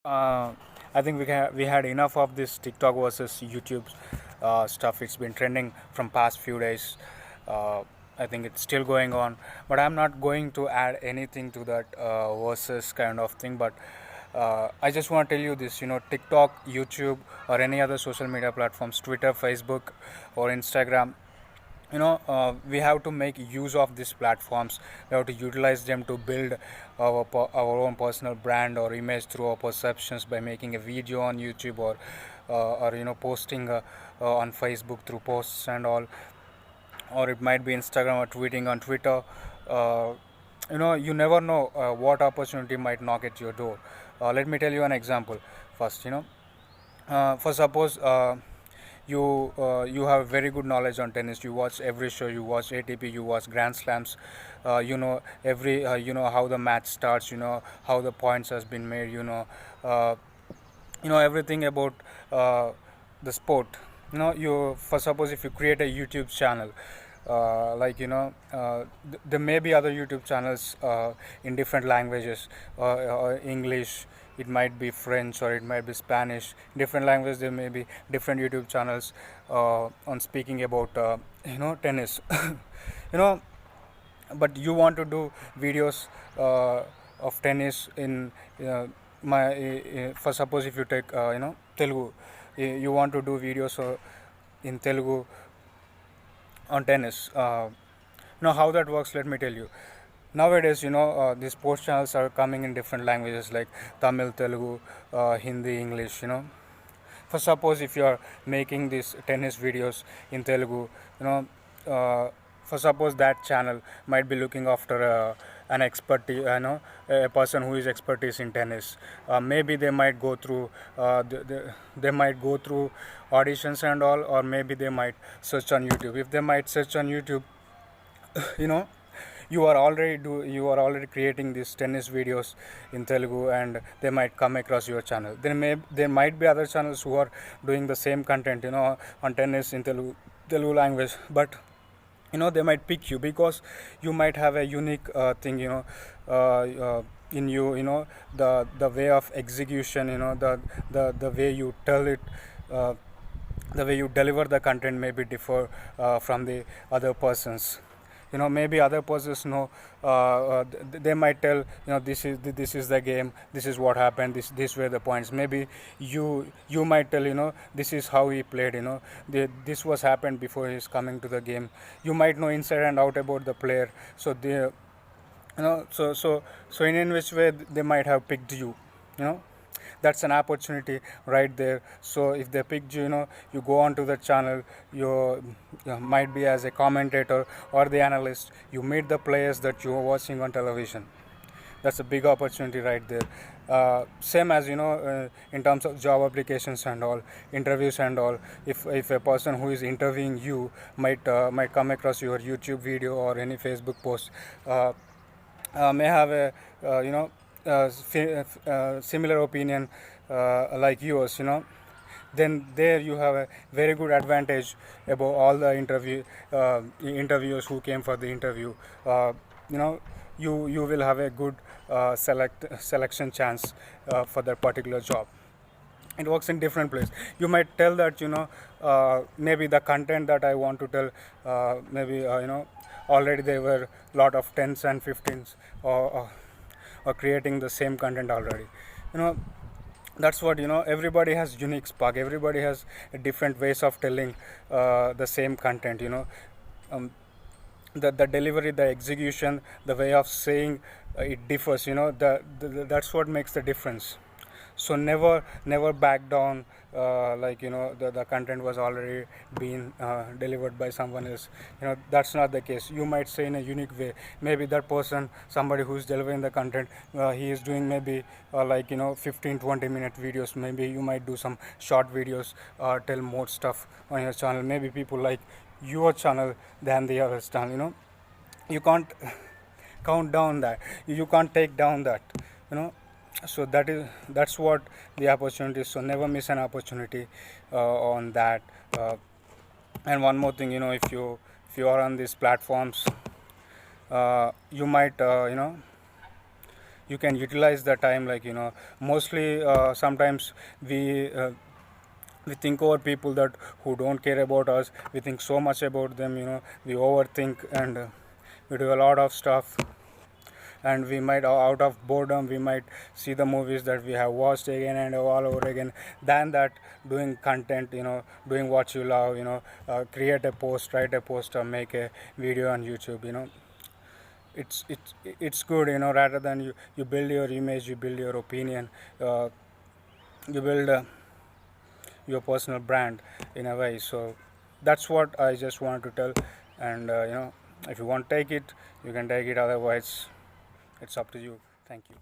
Uh, I think we had enough of this TikTok versus YouTube stuff. It's been trending from past few days. Uh, I think it's still going on, but I'm not going to add anything to that versus kind of thing. But I just want to tell you this: TikTok, YouTube, or any other social media platforms, Twitter, Facebook, or Instagram, we have to make use of these platforms. We have to utilize them to build our own personal brand or image through our perceptions by making a video on YouTube or posting on Facebook through posts and all, or it might be Instagram or tweeting on Twitter. uh, you never know what opportunity might knock at your door. Let me tell you an example first. For suppose you have very good knowledge on tennis. You watch every show, you watch ATP, you watch Grand Slams. Every how the match starts, how the points has been made, uh, everything about the sport. You for suppose if you create a YouTube channel, there may be other YouTube channels in different languages, English, it might be French, or it might be Spanish. Different languages, there may be different YouTube channels on speaking about tennis. you know but you want to do videos of tennis in my for suppose if you take Telugu. You want to do videos in Telugu on tennis. How that works, let me tell you. Nowadays, these sports channels are coming in different languages like Tamil, Telugu, Hindi, English. For suppose if you are making these tennis videos in Telugu, you know uh, for suppose that channel might be looking after an expertise, a person who is expertise in tennis. Maybe they might go through they might go through auditions and all, or maybe they might search on YouTube. If they might search on YouTube, you know you are already creating these tennis videos in Telugu, and they might come across your channel. There might be other channels who are doing the same content, on tennis in Telugu language, but they might pick you because you might have a unique thing, in you, the way of execution, the way you tell it, uh, the way you deliver the content may be differ from the other persons. Maybe other persons know, they might tell, this is the game, this is what happened, this were the points. Maybe you might tell, this is how he played, this was happened before he's coming to the game. You might know inside and out about the player. So they so in which way they might have picked you. you know that's an opportunity right there. So if they picked you, you go on to the channel. You might be as a commentator or the analyst. You meet the players that you are watching on television. That's a big opportunity right there. Same as, in terms of job applications and all, interviews and all. If a person who is interviewing you might come across your YouTube video or any Facebook post, may have a similar opinion like yours, then there you have a very good advantage about all the interviewers who came for the interview. You know you will have a good selection chance for that particular job. It works in different places. You might tell that, maybe the content that I want to tell, maybe already there were lot of 10s and 15s, or creating the same content already. you know that's what, everybody has unique spark. Everybody has different ways of telling the same content. um, the delivery, the execution, the way of saying, it differs. That's what makes the difference. So never back down, the content was already being delivered by someone else. That's not the case. You might say in a unique way. Maybe that person, somebody who's delivering the content, he is doing maybe 15-20 minute videos. Maybe you might do some short videos, tell more stuff on your channel. Maybe people like your channel than the other channel. You can't count down that. You can't take down that. So that's what the opportunity is. So never miss an opportunity on that. And one more thing, if you are on these platforms, you might you can utilize the time, like, mostly sometimes we think over people that who don't care about us. We think so much about them, we overthink, and we do a lot of stuff, and we might, out of boredom, we might see the movies that we have watched again and all over again. Than that, doing content, doing what you love, create a post, write a post, or make a video on YouTube, it's good, rather than you build your image, you build your opinion, uh, you build your personal brand in a way. So that's what I just want to tell. And if you want to take it, you can take it, otherwise it's up to you. Thank you.